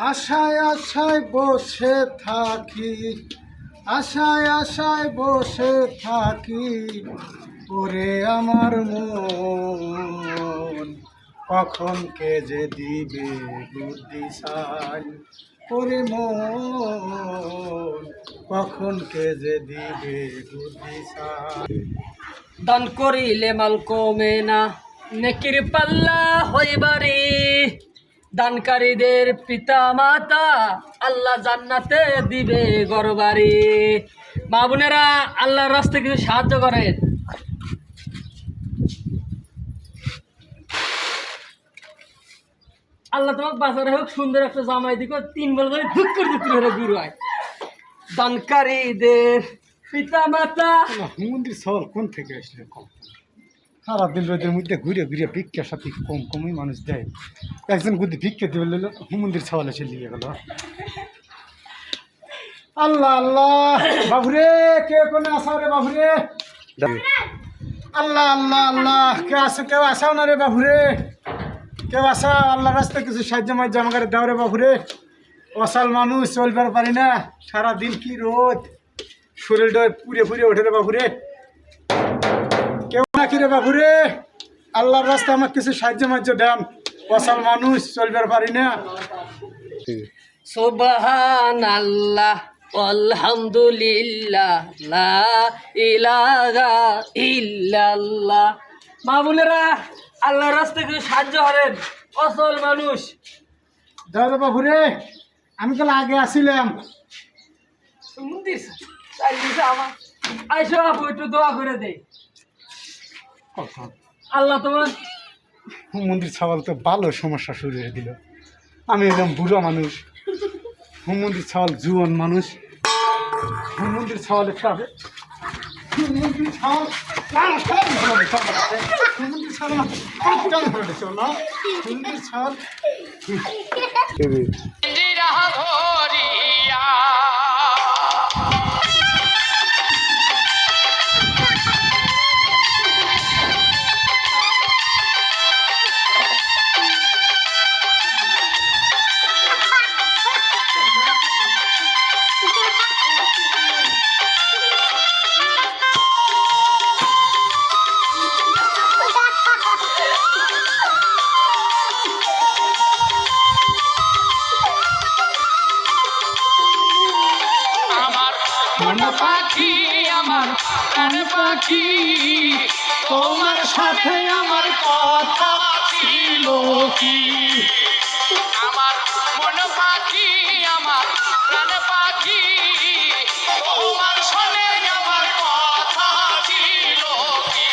আশায় আশায় বসে থাকি, আশায় আশায় বসে থাকি, ওরে আমার মন কখন কে যে দিবে বুদ্ধি সাই, ওরে মন কখন কে যে দিবে বুদ্ধি সাই। দান করিলে মাল কমে না, নেকির পাল্লা হইবারে। দানকারীদের পিতা মাতা আল্লাহ জান্নাতে দিবে গরবারে। মা বোনেরা, আল্লাহর রাস্তায় কিছু সাহায্য করেন। আল্লাহ তোমাকে বাজারে হোক, সুন্দর একটা জামাই দিকে 3 বেলা ধরে দুঃখ করে দূর হয়। দানকারীদের পিতা মাতা। মন্দির সওয়াল কোন থেকে আসলে কম? সারাদিন রোদের মধ্যে ঘুরে ঘুরে ভিক্ষা সাথে কমই মানুষ দেয়। একজন গুদি ভিক্ষা দিয়ে বললো হুমন্দির সওয়াল এসে নিয়ে গেল। আল্লাহ আল্লাহ, বাবুরে কে কোনে আসাও রে বাবুরে? আল্লাহ আল্লাহ আল্লাহ, কে আসো, কেউ আসাও না রে বাবুরে, কেউ আসা। আল্লাহ রাস্তায় কিছু সাহায্য মাঝে আমাকে দাও রে বাবুরে। অসাল মানুষ, চলবার পারি না, সারাদিন কি রোদ, শরীরটা পুড়ে পুড়ে ওঠে রে বাবুরে। কেউ নাকি রে বাবুরে, আল্লাহর রাস্তা আমার কিছু সাহায্য মাহ্য দেন, অসাল মানুষ, চলবার পারি না। সুবহানাল্লাহ আলহামদুলিল্লাহ লা ইলাহা ইল্লাল্লাহ। মা বোনেরা, আল্লাহর রাস্তায় কিছু সাহায্য করেন, অসল মানুষ। দাও রে বাবুরে, আমি তো আগে আসিলাম। মন্দির চাইছে আমার আইসো, আপু একটু দোয়া করে দেই। আল্লাহ তোমার মন্দির ছাওয়াল তো ভালো সমস্যা শুরু হয়ে দিল। আমি একদম বুড়ো মানুষ, মন্দির ছাওয়াল জুয়ান মানুষ। মন্দির ছাওয়াল একটু হবে, মন্দির ছাওয়াল মন্দির ছাওয়াল পাখি, আমার প্রাণ পাখি, তোমার সাথে আমার কথা ছিল কি? আমার মন পাখি, আমার প্রাণ পাখি, তোমার সঙ্গে আমার কথা ছিল কি?